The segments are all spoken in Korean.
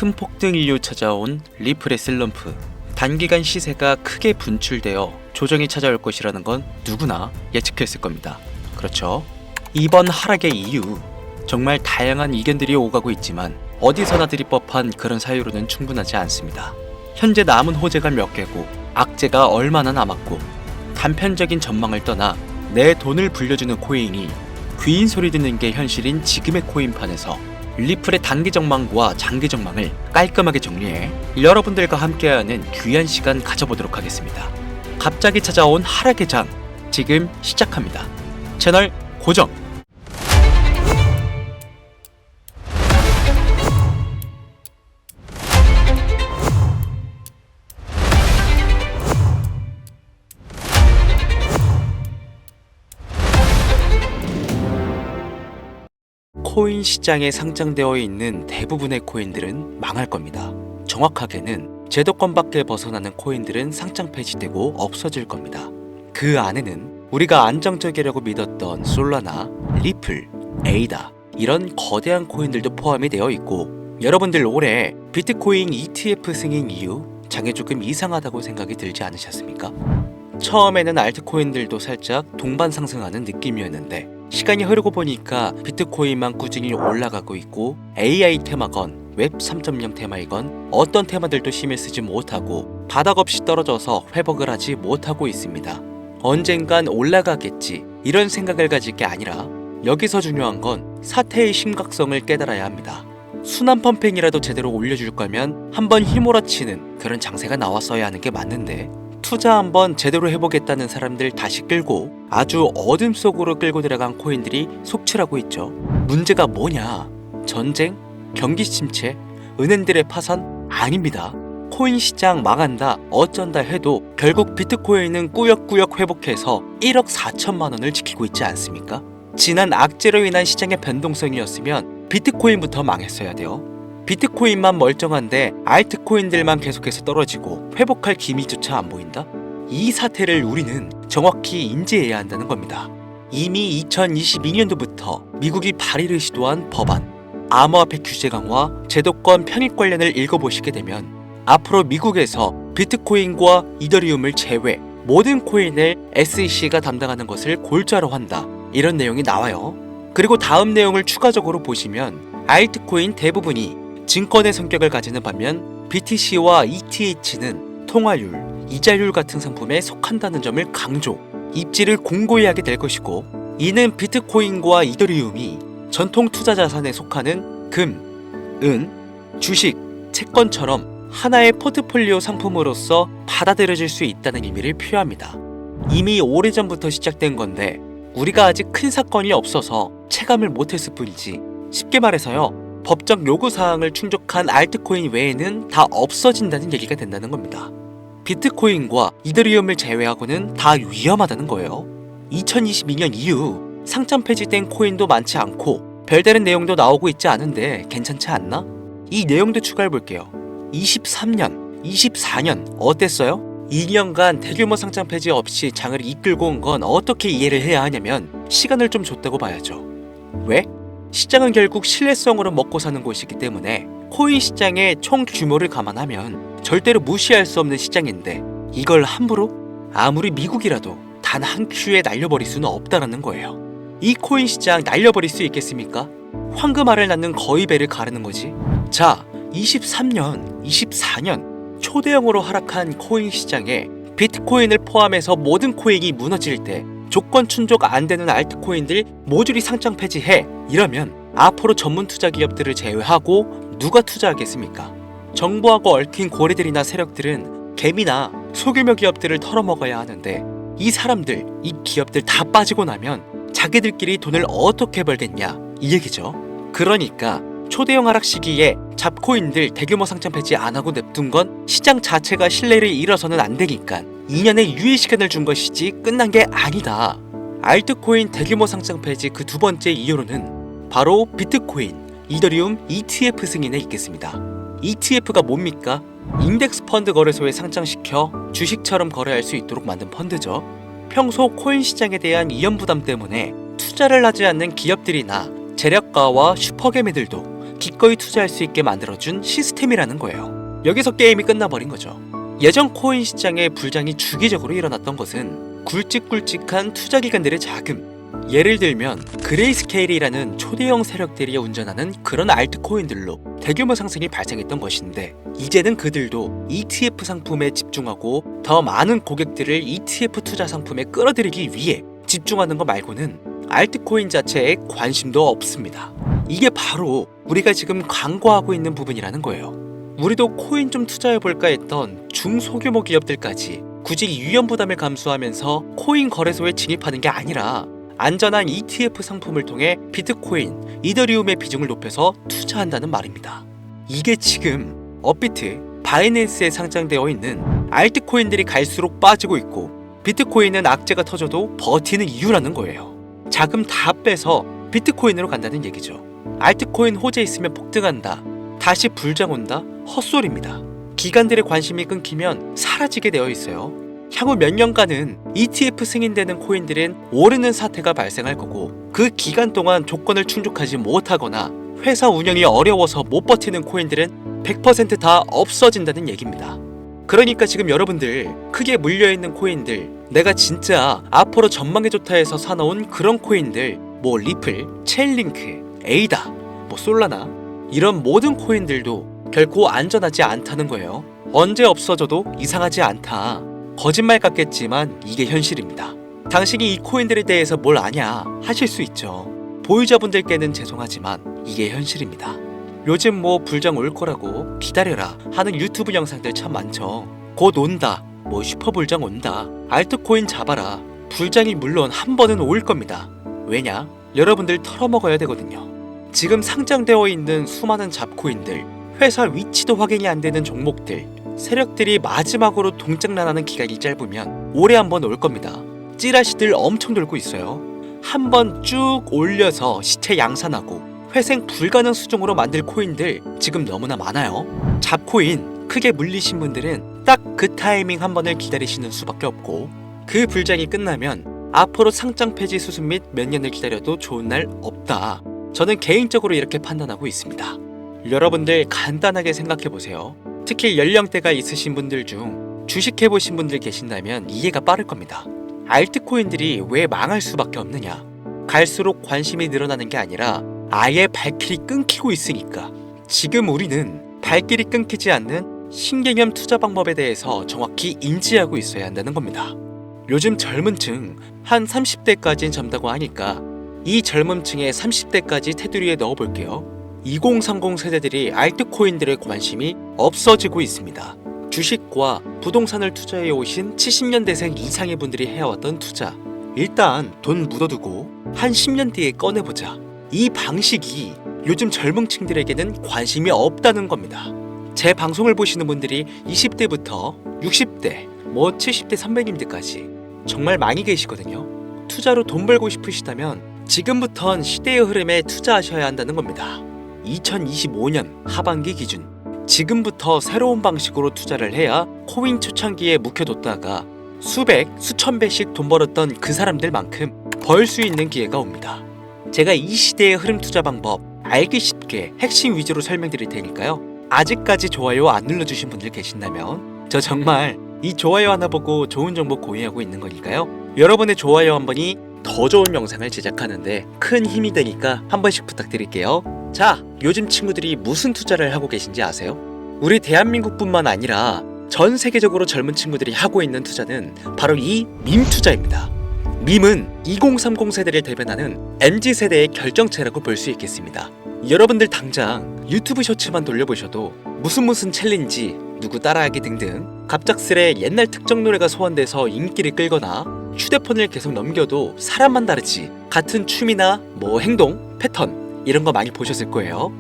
큰 폭등 이후 찾아온 리플의 슬럼프. 단기간 시세가 크게 분출되어 조정이 찾아올 것이라는 건 누구나 예측했을 겁니다. 그렇죠? 이번 하락의 이유, 정말 다양한 의견들이 오가고 있지만 어디서나 들이 법한 그런 사유로는 충분하지 않습니다. 현재 남은 호재가 몇 개고 악재가 얼마나 남았고 단편적인 전망을 떠나 내 돈을 불려주는 코인이 귀인 소리 듣는 게 현실인 지금의 코인판에서 리플의 단기 전망과 장기 전망을 깔끔하게 정리해 여러분들과 함께하는 귀한 시간 가져보도록 하겠습니다. 갑자기 찾아온 하락의 장, 지금 시작합니다. 채널 고정! 코인 시장에 상장되어 있는 대부분의 코인들은 망할 겁니다. 정확하게는 제도권 밖에 벗어나는 코인들은 상장 폐지되고 없어질 겁니다. 그 안에는 우리가 안정적이라고 믿었던 솔라나, 리플, 에이다 이런 거대한 코인들도 포함이 되어 있고, 여러분들 올해 비트코인 ETF 승인 이후 장이 조금 이상하다고 생각이 들지 않으셨습니까? 처음에는 알트코인들도 살짝 동반 상승하는 느낌이었는데 시간이 흐르고 보니까 비트코인만 꾸준히 올라가고 있고, AI 테마건, 웹 3.0 테마이건 어떤 테마들도 힘을 쓰지 못하고 바닥 없이 떨어져서 회복을 하지 못하고 있습니다. 언젠간 올라가겠지 이런 생각을 가질 게 아니라 여기서 중요한 건 사태의 심각성을 깨달아야 합니다. 순환 펌핑이라도 제대로 올려줄 거면 한번 휘몰아치는 그런 장세가 나왔어야 하는 게 맞는데, 투자 한번 제대로 해보겠다는 사람들 다시 끌고 아주 어둠 속으로 끌고 들어간 코인들이 속출하고 있죠. 문제가 뭐냐? 전쟁? 경기 침체? 은행들의 파산? 아닙니다. 코인 시장 망한다, 어쩐다 해도 결국 비트코인은 꾸역꾸역 회복해서 1억 4천만 원을 지키고 있지 않습니까? 지난 악재로 인한 시장의 변동성이었으면 비트코인부터 망했어야 돼요. 비트코인만 멀쩡한데 알트코인들만 계속해서 떨어지고 회복할 기미조차 안 보인다? 이 사태를 우리는 정확히 인지해야 한다는 겁니다. 이미 2022년도부터 미국이 발의를 시도한 법안, 암호화폐 규제 강화, 제도권 편입 관련을 읽어보시게 되면 앞으로 미국에서 비트코인과 이더리움을 제외 모든 코인을 SEC가 담당하는 것을 골자로 한다, 이런 내용이 나와요. 그리고 다음 내용을 추가적으로 보시면 알트코인 대부분이 증권의 성격을 가지는 반면 BTC와 ETH는 통화율, 이자율 같은 상품에 속한다는 점을 강조, 입지를 공고히 하게 될 것이고, 이는 비트코인과 이더리움이 전통 투자 자산에 속하는 금, 은, 주식, 채권처럼 하나의 포트폴리오 상품으로서 받아들여질 수 있다는 의미를 표합니다. 이미 오래전부터 시작된 건데 우리가 아직 큰 사건이 없어서 체감을 못했을 뿐이지, 쉽게 말해서요, 법적 요구사항을 충족한 알트코인 외에는 다 없어진다는 얘기가 된다는 겁니다. 비트코인과 이더리움을 제외하고는 다 위험하다는 거예요. 2022년 이후 상장 폐지된 코인도 많지 않고 별다른 내용도 나오고 있지 않은데 괜찮지 않나? 이 내용도 추가해볼게요. 23년, 24년 어땠어요? 2년간 대규모 상장 폐지 없이 장을 이끌고 온 건 어떻게 이해를 해야 하냐면 시간을 좀 줬다고 봐야죠. 왜? 시장은 결국 신뢰성으로 먹고 사는 곳이기 때문에 코인 시장의 총 규모를 감안하면 절대로 무시할 수 없는 시장인데, 이걸 함부로 아무리 미국이라도 단 한 큐에 날려버릴 수는 없다라는 거예요. 이 코인 시장 날려버릴 수 있겠습니까? 황금알을 낳는 거위배를 가르는 거지. 자, 23년, 24년 초대형으로 하락한 코인 시장에 비트코인을 포함해서 모든 코인이 무너질 때 조건 충족 안 되는 알트코인들 모조리 상장 폐지해, 이러면 앞으로 전문 투자 기업들을 제외하고 누가 투자하겠습니까? 정부하고 얽힌 고래들이나 세력들은 개미나 소규모 기업들을 털어먹어야 하는데, 이 사람들, 이 기업들 다 빠지고 나면 자기들끼리 돈을 어떻게 벌겠냐, 이 얘기죠. 그러니까 초대형 하락 시기에 잡코인들 대규모 상장 폐지 안 하고 냅둔 건 시장 자체가 신뢰를 잃어서는 안 되니까 2년의 유예 시간을 준 것이지 끝난 게 아니다. 알트코인 대규모 상장 폐지 그 두 번째 이유로는 바로 비트코인, 이더리움 ETF 승인에 있겠습니다. ETF가 뭡니까? 인덱스 펀드 거래소에 상장시켜 주식처럼 거래할 수 있도록 만든 펀드죠. 평소 코인 시장에 대한 위험 부담 때문에 투자를 하지 않는 기업들이나 재력가와 슈퍼개미들도 기꺼이 투자할 수 있게 만들어준 시스템이라는 거예요. 여기서 게임이 끝나버린 거죠. 예전 코인 시장의 불장이 주기적으로 일어났던 것은 굵직굵직한 투자 기관들의 자금, 예를 들면 그레이스케일이라는 초대형 세력들이 운전하는 그런 알트코인들로 대규모 상승이 발생했던 것인데, 이제는 그들도 ETF 상품에 집중하고 더 많은 고객들을 ETF 투자 상품에 끌어들이기 위해 집중하는 것 말고는 알트코인 자체에 관심도 없습니다. 이게 바로 우리가 지금 광고하고 있는 부분이라는 거예요. 우리도 코인 좀 투자해볼까 했던 중소규모 기업들까지 굳이 위험 부담을 감수하면서 코인 거래소에 진입하는 게 아니라 안전한 ETF 상품을 통해 비트코인, 이더리움의 비중을 높여서 투자한다는 말입니다. 이게 지금 업비트, 바이낸스에 상장되어 있는 알트코인들이 갈수록 빠지고 있고 비트코인은 악재가 터져도 버티는 이유라는 거예요. 자금 다 빼서 비트코인으로 간다는 얘기죠. 알트코인 호재 있으면 폭등한다, 다시 불장 온다? 헛소리입니다. 기관들의 관심이 끊기면 사라지게 되어 있어요. 향후 몇 년간은 ETF 승인되는 코인들은 오르는 사태가 발생할 거고, 그 기간 동안 조건을 충족하지 못하거나 회사 운영이 어려워서 못 버티는 코인들은 100% 없어진다는 얘기입니다. 그러니까 지금 여러분들 크게 물려있는 코인들, 내가 진짜 앞으로 전망이 좋다 해서 사놓은 그런 코인들, 뭐 리플, 체인링크, 에이다, 뭐 솔라나, 이런 모든 코인들도 결코 안전하지 않다는 거예요. 언제 없어져도 이상하지 않다. 거짓말 같겠지만 이게 현실입니다. 당신이 이 코인들에 대해서 뭘 아냐 하실 수 있죠. 보유자분들께는 죄송하지만 이게 현실입니다. 요즘 뭐 불장 올 거라고 기다려라 하는 유튜브 영상들 참 많죠. 곧 온다, 뭐 슈퍼불장 온다, 알트코인 잡아라. 불장이 물론 한 번은 올 겁니다. 왜냐? 여러분들 털어먹어야 되거든요. 지금 상장되어 있는 수많은 잡코인들, 회사 위치도 확인이 안 되는 종목들, 세력들이 마지막으로 동작난하는 기간이 짧으면 올해 한 번 올 겁니다. 찌라시들 엄청 돌고 있어요. 한 번 쭉 올려서 시체 양산하고 회생 불가능 수준으로 만들 코인들 지금 너무나 많아요. 잡코인 크게 물리신 분들은 딱 그 타이밍 한 번을 기다리시는 수밖에 없고, 그 불장이 끝나면 앞으로 상장 폐지 수습 및 몇 년을 기다려도 좋은 날 없다. 저는 개인적으로 이렇게 판단하고 있습니다. 여러분들 간단하게 생각해보세요. 특히 연령대가 있으신 분들 중 주식해보신 분들 계신다면 이해가 빠를 겁니다. 알트코인들이 왜 망할 수밖에 없느냐? 갈수록 관심이 늘어나는 게 아니라 아예 발길이 끊기고 있으니까. 지금 우리는 발길이 끊기지 않는 신개념 투자 방법에 대해서 정확히 인지하고 있어야 한다는 겁니다. 요즘 젊은 층 한 30대까지는 젊다고 하니까 이 젊은 층의 30대까지 테두리에 넣어볼게요. 2030 세대들이 알트코인들의 관심이 없어지고 있습니다. 주식과 부동산을 투자해 오신 70년대생 이상의 분들이 해왔던 투자, 일단 돈 묻어두고 한 10년 뒤에 꺼내보자. 이 방식이 요즘 젊은 층들에게는 관심이 없다는 겁니다. 제 방송을 보시는 분들이 20대부터 60대, 뭐 70대 선배님들까지 정말 많이 계시거든요. 투자로 돈 벌고 싶으시다면 지금부턴 시대의 흐름에 투자하셔야 한다는 겁니다. 2025년 하반기 기준, 지금부터 새로운 방식으로 투자를 해야 코인 초창기에 묵혀뒀다가 수백, 수천 배씩 돈 벌었던 그 사람들만큼 벌 수 있는 기회가 옵니다. 제가 이 시대의 흐름 투자 방법 알기 쉽게 핵심 위주로 설명드릴 테니까요. 아직까지 좋아요 안 눌러주신 분들 계신다면 저 정말 이 좋아요 하나 보고 좋은 정보 공유하고 있는 거니까요. 여러분의 좋아요 한 번이 더 좋은 영상을 제작하는데 큰 힘이 되니까 한 번씩 부탁드릴게요. 자, 요즘 친구들이 무슨 투자를 하고 계신지 아세요? 우리 대한민국뿐만 아니라 전 세계적으로 젊은 친구들이 하고 있는 투자는 바로 이 밈 투자입니다. 밈은 2030 세대를 대변하는 MZ세대의 결정체라고 볼 수 있겠습니다. 여러분들 당장 유튜브 쇼츠만 돌려보셔도 무슨 챌린지, 누구 따라하기 등등 갑작스레 옛날 특정 노래가 소환돼서 인기를 끌거나 휴대폰을 계속 넘겨도 사람만 다르지 같은 춤이나 뭐 행동, 패턴 이런 거 많이 보셨을 거예요.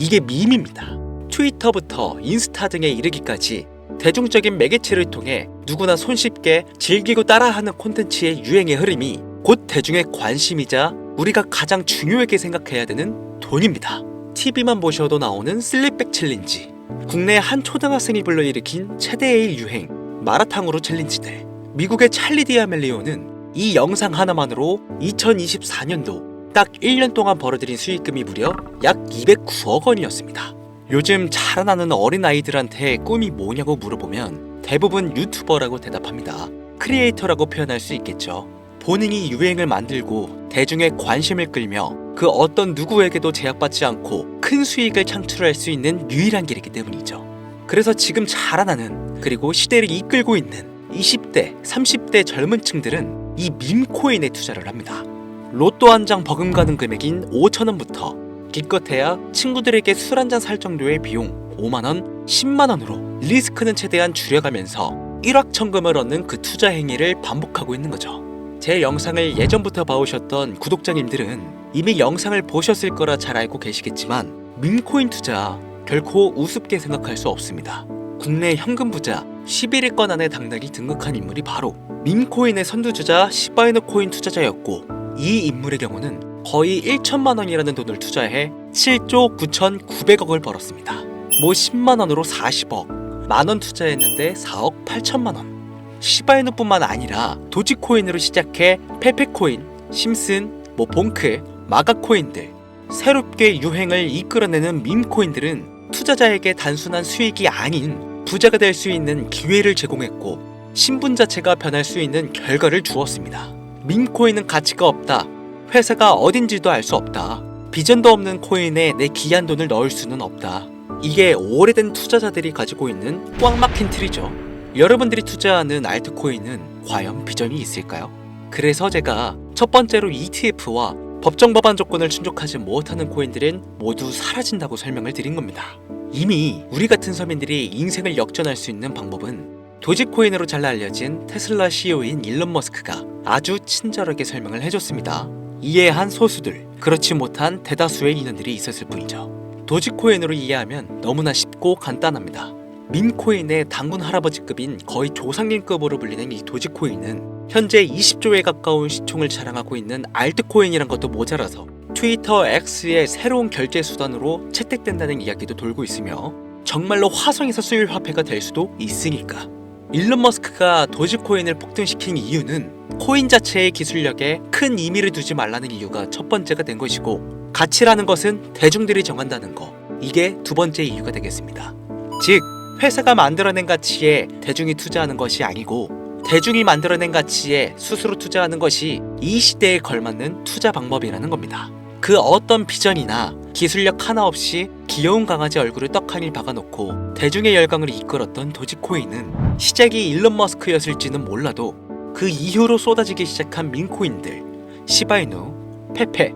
이게 밈입니다. 트위터부터 인스타 등에 이르기까지 대중적인 매개체를 통해 누구나 손쉽게 즐기고 따라하는 콘텐츠의 유행의 흐름이 곧 대중의 관심이자 우리가 가장 중요하게 생각해야 되는 돈입니다. TV만 보셔도 나오는 슬립백 챌린지, 국내 한 초등학생이 불러일으킨 최대의 유행 마라탕으로 챌린지들, 미국의 찰리 디아멜리오는 이 영상 하나만으로 2024년도 딱 1년 동안 벌어들인 수익금이 무려 약 209억 원이었습니다. 요즘 자라나는 어린아이들한테 꿈이 뭐냐고 물어보면 대부분 유튜버라고 대답합니다. 크리에이터라고 표현할 수 있겠죠. 본인이 유행을 만들고 대중의 관심을 끌며 그 어떤 누구에게도 제약받지 않고 큰 수익을 창출할 수 있는 유일한 길이기 때문이죠. 그래서 지금 자라나는 그리고 시대를 이끌고 있는 20대, 30대 젊은 층들은 이 밈코인에 투자를 합니다. 로또 한 장 버금가는 금액인 5,000원부터 기껏해야 친구들에게 술 한 잔 살 정도의 비용 5만원, 10만원으로 리스크는 최대한 줄여가면서 일확천금을 얻는 그 투자 행위를 반복하고 있는 거죠. 제 영상을 예전부터 봐오셨던 구독자님들은 이미 영상을 보셨을 거라 잘 알고 계시겠지만 밈코인 투자 결코 우습게 생각할 수 없습니다. 국내 현금 부자 11위권 안에 당당히 등극한 인물이 바로 밈코인의 선두주자 시바이누 코인 투자자였고 이 인물의 경우는 거의 1천만 원이라는 돈을 투자해 7조 9,900억을 벌었습니다. 뭐 10만 원으로 40억, 만원 투자했는데 4억 8천만 원. 시바이누뿐만 아니라 도지코인으로 시작해 페페코인, 심슨, 봉크, 마가코인들 새롭게 유행을 이끌어내는 밈코인들은 투자자에게 단순한 수익이 아닌 부자가 될 수 있는 기회를 제공했고 신분 자체가 변할 수 있는 결과를 주었습니다. 밈코인은 가치가 없다. 회사가 어딘지도 알 수 없다. 비전도 없는 코인에 내 귀한 돈을 넣을 수는 없다. 이게 오래된 투자자들이 가지고 있는 꽉 막힌 틀이죠. 여러분들이 투자하는 알트코인은 과연 비전이 있을까요? 그래서 제가 첫 번째로 ETF와 법정 법안 조건을 충족하지 못하는 코인들은 모두 사라진다고 설명을 드린 겁니다. 이미 우리 같은 서민들이 인생을 역전할 수 있는 방법은 도지코인으로 잘 알려진 테슬라 CEO인 일론 머스크가 아주 친절하게 설명을 해줬습니다. 이해한 소수들, 그렇지 못한 대다수의 인원들이 있었을 뿐이죠. 도지코인으로 이해하면 너무나 쉽고 간단합니다. 밈코인의 당군 할아버지급인 거의 조상님급으로 불리는 이 도지코인은 현재 20조에 가까운 시총을 자랑하고 있는 알트코인이란 것도 모자라서 트위터 X의 새로운 결제 수단으로 채택된다는 이야기도 돌고 있으며 정말로 화성에서 수일 화폐가 될 수도 있으니까. 일론 머스크가 도지코인을 폭등시킨 이유는 코인 자체의 기술력에 큰 의미를 두지 말라는 이유가 첫 번째가 된 것이고 가치라는 것은 대중들이 정한다는 거, 이게 두 번째 이유가 되겠습니다. 즉 회사가 만들어낸 가치에 대중이 투자하는 것이 아니고 대중이 만들어낸 가치에 스스로 투자하는 것이 이 시대에 걸맞는 투자 방법이라는 겁니다. 그 어떤 비전이나 기술력 하나 없이 귀여운 강아지 얼굴을 떡하니 박아놓고 대중의 열광을 이끌었던 도지코인은 시작이 일론 머스크였을지는 몰라도 그 이후로 쏟아지기 시작한 밈코인들, 시바이누, 페페,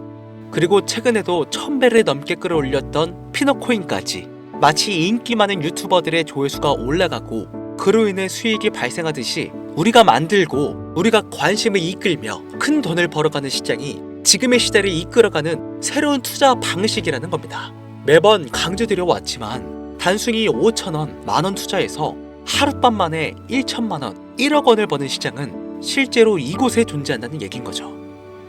그리고 최근에도 1000배를 넘게 끌어올렸던 피너코인까지 마치 인기 많은 유튜버들의 조회수가 올라가고 그로 인해 수익이 발생하듯이 우리가 만들고 우리가 관심을 이끌며 큰 돈을 벌어가는 시장이 지금의 시대를 이끌어가는 새로운 투자 방식이라는 겁니다. 매번 강조드려 왔지만 단순히 5,000원, 만원 투자해서 하룻밤 만에 1천만원, 1억 원을 버는 시장은 실제로 이곳에 존재한다는 얘긴 거죠.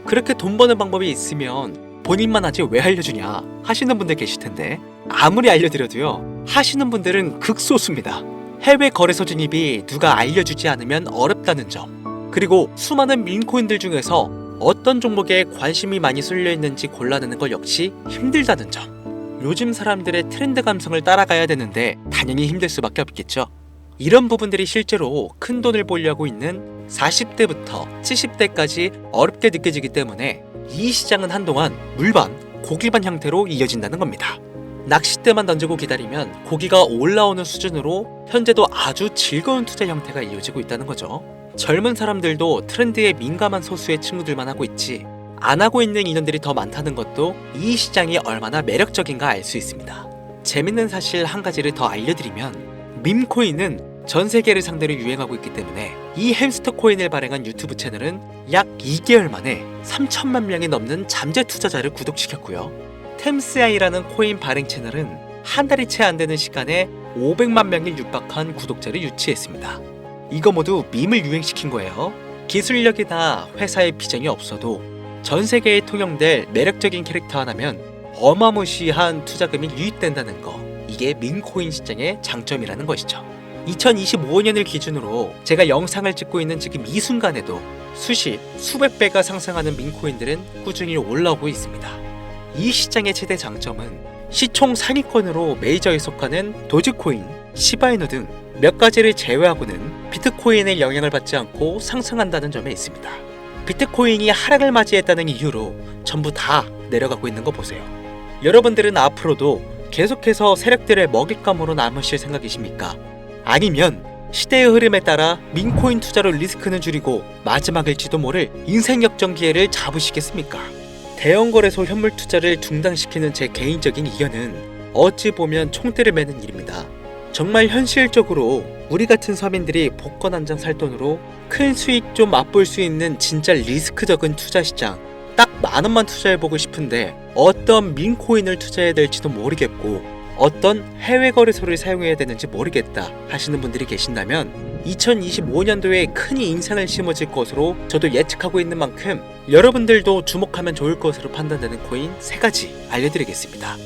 그렇게 돈 버는 방법이 있으면 본인만 하지 왜 알려주냐 하시는 분들 계실 텐데 아무리 알려드려도요 하시는 분들은 극소수입니다. 해외 거래소 진입이 누가 알려주지 않으면 어렵다는 점, 그리고 수많은 밈코인들 중에서 어떤 종목에 관심이 많이 쏠려 있는지 골라내는 것 역시 힘들다는 점. 요즘 사람들의 트렌드 감성을 따라가야 되는데 당연히 힘들 수밖에 없겠죠. 이런 부분들이 실제로 큰 돈을 벌려고 있는 40대부터 70대까지 어렵게 느껴지기 때문에 이 시장은 한동안 물반, 고기반 형태로 이어진다는 겁니다. 낚싯대만 던지고 기다리면 고기가 올라오는 수준으로 현재도 아주 즐거운 투자 형태가 이어지고 있다는 거죠. 젊은 사람들도 트렌드에 민감한 소수의 친구들만 하고 있지 안 하고 있는 인원들이 더 많다는 것도 이 시장이 얼마나 매력적인가 알 수 있습니다. 재밌는 사실 한 가지를 더 알려드리면 밈코인은 전 세계를 상대로 유행하고 있기 때문에 이 햄스터 코인을 발행한 유튜브 채널은 약 2개월 만에 3천만 명이 넘는 잠재 투자자를 구독시켰고요. 템스아이라는 코인 발행 채널은 한 달이 채 안 되는 시간에 500만 명이 육박한 구독자를 유치했습니다. 이거 모두 밈을 유행시킨 거예요. 기술력이나 회사의 비전이 없어도 전 세계에 통용될 매력적인 캐릭터 하나면 어마무시한 투자금이 유입된다는 거, 이게 밈코인 시장의 장점이라는 것이죠. 2025년을 기준으로 제가 영상을 찍고 있는 지금 이 순간에도 수십, 수백 배가 상승하는 민코인들은 꾸준히 올라오고 있습니다. 이 시장의 최대 장점은 시총 상위권으로 메이저에 속하는 도지코인, 시바이누 등 몇 가지를 제외하고는 비트코인의 영향을 받지 않고 상승한다는 점에 있습니다. 비트코인이 하락을 맞이했다는 이유로 전부 다 내려가고 있는 거 보세요. 여러분들은 앞으로도 계속해서 세력들의 먹잇감으로 남으실 생각이십니까? 아니면 시대의 흐름에 따라 민코인 투자로 리스크는 줄이고 마지막일지도 모를 인생 역전 기회를 잡으시겠습니까? 대형 거래소 현물 투자를 중단시키는 제 개인적인 의견은 어찌 보면 총대를 매는 일입니다. 정말 현실적으로 우리 같은 서민들이 복권 한 장 살 돈으로 큰 수익 좀 맛볼 수 있는 진짜 리스크 적은 투자 시장, 딱 10,000원만 투자해보고 싶은데 어떤 민코인을 투자해야 될지도 모르겠고 어떤 해외 거래소를 사용해야 되는지 모르겠다 하시는 분들이 계신다면 2025년도에 큰 인상을 심어질 것으로 저도 예측하고 있는 만큼 여러분들도 주목하면 좋을 것으로 판단되는 코인 3가지 알려드리겠습니다.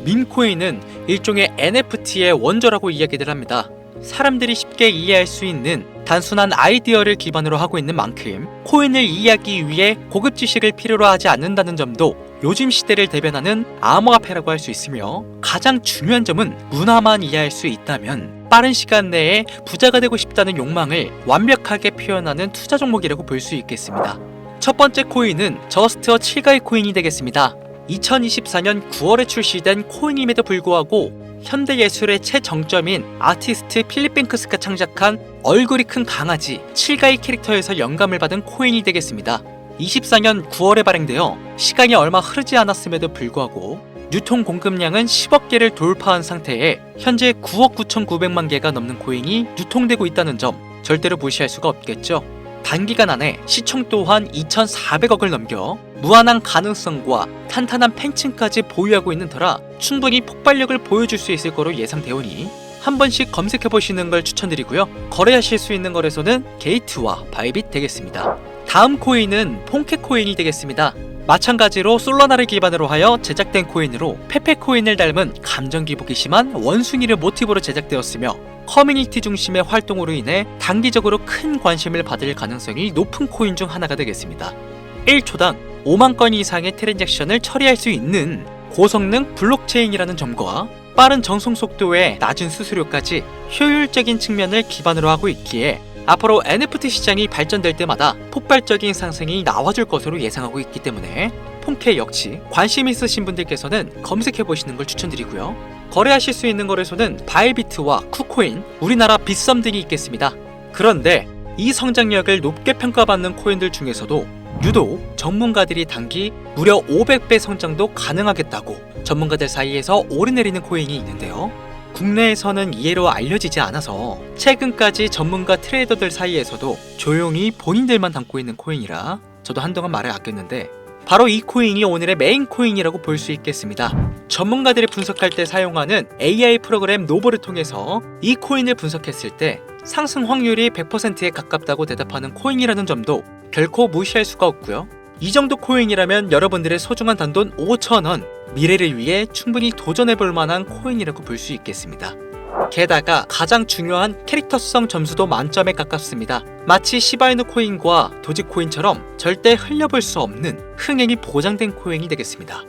민코인은 일종의 NFT의 원조라고 이야기들 합니다. 사람들이 쉽게 이해할 수 있는 단순한 아이디어를 기반으로 하고 있는 만큼 코인을 이해하기 위해 고급 지식을 필요로 하지 않는다는 점도 요즘 시대를 대변하는 암호화폐라고 할 수 있으며, 가장 중요한 점은 문화만 이해할 수 있다면 빠른 시간 내에 부자가 되고 싶다는 욕망을 완벽하게 표현하는 투자 종목이라고 볼 수 있겠습니다. 첫 번째 코인은 저스트어 칠가이 코인이 되겠습니다. 2024년 9월에 출시된 코인임에도 불구하고 현대예술의 최정점인 아티스트 필립 뱅크스가 창작한 얼굴이 큰 강아지 칠가이 캐릭터에서 영감을 받은 코인이 되겠습니다. 24년 9월에 발행되어 시간이 얼마 흐르지 않았음에도 불구하고 유통 공급량은 10억 개를 돌파한 상태에 현재 9억 9,900만 개가 넘는 코인이 유통되고 있다는 점 절대로 무시할 수가 없겠죠. 단기간 안에 시총 또한 2,400억을 넘겨 무한한 가능성과 탄탄한 팬층까지 보유하고 있는 터라 충분히 폭발력을 보여줄 수 있을 거로 예상되오니 한 번씩 검색해보시는 걸 추천드리고요. 거래하실 수 있는 거래소는 게이트와 바이빗 되겠습니다. 다음 코인은 폰케 코인이 되겠습니다. 마찬가지로 솔라나를 기반으로 하여 제작된 코인으로 페페 코인을 닮은 감정 기복이 심한 원숭이를 모티브로 제작되었으며 커뮤니티 중심의 활동으로 인해 단기적으로 큰 관심을 받을 가능성이 높은 코인 중 하나가 되겠습니다. 1초당 5만 건 이상의 트랜잭션을 처리할 수 있는 고성능 블록체인이라는 점과 빠른 전송 속도에 낮은 수수료까지 효율적인 측면을 기반으로 하고 있기에 앞으로 NFT 시장이 발전될 때마다 폭발적인 상승이 나와줄 것으로 예상하고 있기 때문에 폰케 역시 관심 있으신 분들께서는 검색해보시는 걸 추천드리고요. 거래하실 수 있는 거래소는 바이비트와 쿠코인, 우리나라 빗썸 등이 있겠습니다. 그런데 이 성장력을 높게 평가받는 코인들 중에서도 유독 전문가들이 단기 무려 500배 성장도 가능하겠다고 전문가들 사이에서 오르내리는 코인이 있는데요. 국내에서는 이해로 알려지지 않아서 최근까지 전문가 트레이더들 사이에서도 조용히 본인들만 담고 있는 코인이라 저도 한동안 말을 아꼈는데 바로 이 코인이 오늘의 메인 코인이라고 볼 수 있겠습니다. 전문가들이 분석할 때 사용하는 AI 프로그램 노보를 통해서 이 코인을 분석했을 때 상승 확률이 100%에 가깝다고 대답하는 코인이라는 점도 결코 무시할 수가 없고요. 이 정도 코인이라면 여러분들의 소중한 단돈 5,000원, 미래를 위해 충분히 도전해볼 만한 코인이라고 볼 수 있겠습니다. 게다가 가장 중요한 캐릭터성 점수도 만점에 가깝습니다. 마치 시바이누 코인과 도지코인처럼 절대 흘려볼 수 없는 흥행이 보장된 코인이 되겠습니다.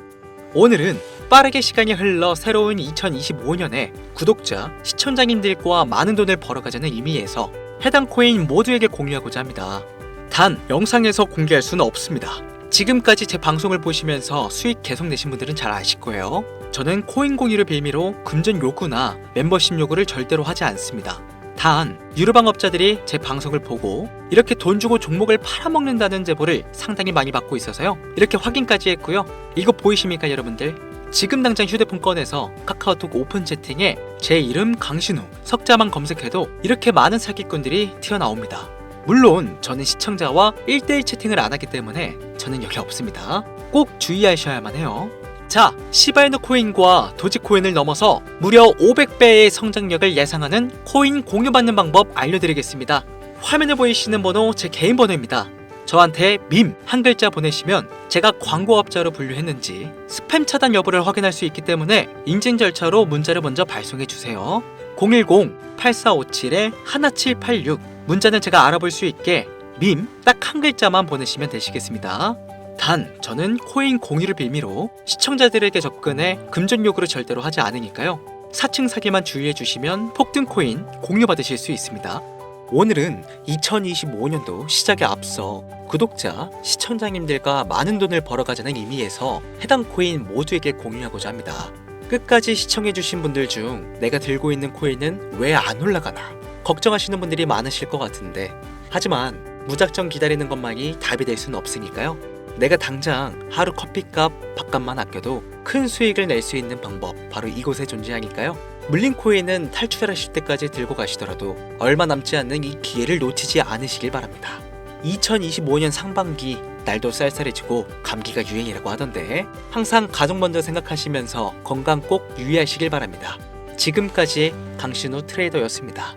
오늘은 빠르게 시간이 흘러 새로운 2025년에 구독자, 시청자님들과 많은 돈을 벌어가자는 의미에서 해당 코인 모두에게 공유하고자 합니다. 단 영상에서 공개할 수는 없습니다. 지금까지 제 방송을 보시면서 수익 계속 내신 분들은 잘 아실 거예요. 저는 코인 공유를 빌미로 금전 요구나 멤버십 요구를 절대로 하지 않습니다. 단 유료방업자들이 제 방송을 보고 이렇게 돈 주고 종목을 팔아먹는다는 제보를 상당히 많이 받고 있어서요. 이렇게 확인까지 했고요. 이거 보이십니까 여러분들? 지금 당장 휴대폰 꺼내서 카카오톡 오픈 채팅에 제 이름 강신우, 석자만 검색해도 이렇게 많은 사기꾼들이 튀어나옵니다. 물론 저는 시청자와 1대1 채팅을 안 하기 때문에 저는 여기 없습니다. 꼭 주의하셔야만 해요. 자, 시바이누 코인과 도지코인을 넘어서 무려 500배의 성장력을 예상하는 코인 공유받는 방법 알려드리겠습니다. 화면에 보이시는 번호 제 개인 번호입니다. 저한테 밈 한 글자 보내시면 제가 광고업자로 분류했는지 스팸 차단 여부를 확인할 수 있기 때문에 인증 절차로 문자를 먼저 발송해주세요. 010-8457-1786 문자는 제가 알아볼 수 있게 밈 딱 한 글자만 보내시면 되시겠습니다. 단 저는 코인 공유를 빌미로 시청자들에게 접근해 금전 요구를 절대로 하지 않으니까요. 사칭 사기만 주의해 주시면 폭등 코인 공유 받으실 수 있습니다. 오늘은 2025년도 시작에 앞서 구독자, 시청자님들과 많은 돈을 벌어가자는 의미에서 해당 코인 모두에게 공유하고자 합니다. 끝까지 시청해주신 분들 중 내가 들고 있는 코인은 왜 안 올라가나 걱정하시는 분들이 많으실 것 같은데, 하지만 무작정 기다리는 것만이 답이 될 수는 없으니까요. 내가 당장 하루 커피값, 밥값만 아껴도 큰 수익을 낼 수 있는 방법 바로 이곳에 존재하니까요. 물린 코인은 탈출하실 때까지 들고 가시더라도 얼마 남지 않는 이 기회를 놓치지 않으시길 바랍니다. 2025년 상반기 날도 쌀쌀해지고 감기가 유행이라고 하던데 항상 가족 먼저 생각하시면서 건강 꼭 유의하시길 바랍니다. 지금까지 강신우 트레이더였습니다.